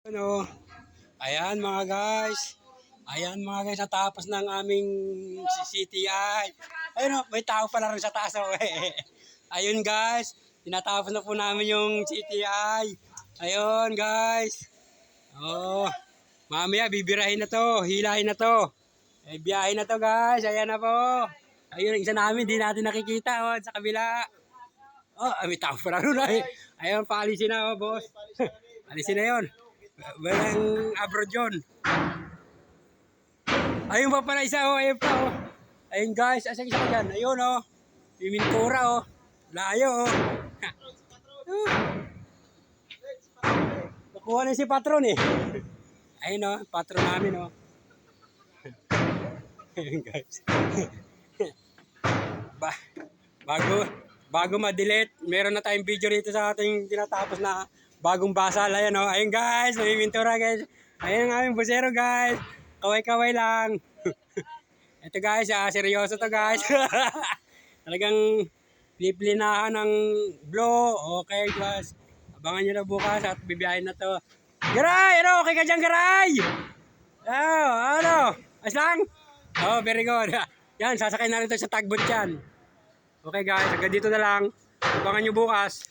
Ano, ayan mga guys. Ayan mga guys, natapos ng aming CTI. Ayun may tao pala rin sa taas. Ayun guys, tinatapos na po namin yung CTI. Ayun guys. Oh, mamaya bibirahin na to, hilahin na to. Biyahe na to guys, ayan na po. Ayun, isa namin, di natin nakikita sa kabila. May tao pala rin Ayun, paalisin na boss. Alisin na yun. Walang abroad yun. Ayun pa pala isa ayun pa Ayun guys, asa isa ka dyan? Ayun Pimintura Layo Nakuha na si patron Ayun patron namin Ayun guys. Bago ma-delete, meron na tayong video dito sa ating tinatapos na bagong basal. Ayun guys, Pimintura guys. Ayun ang aming busero guys. Kaway-kaway lang. Ito guys, seryoso to guys. Talagang piplinahan ng blow. Okay guys. Abangan nyo na bukas at bibiyahin na to. Garay! Okay ka dyan, Garay? Ayos lang? Very good. Yan, sasakay na rin to sa tagbot yan. Okay guys, hanggang dito na lang. Abangan nyo bukas.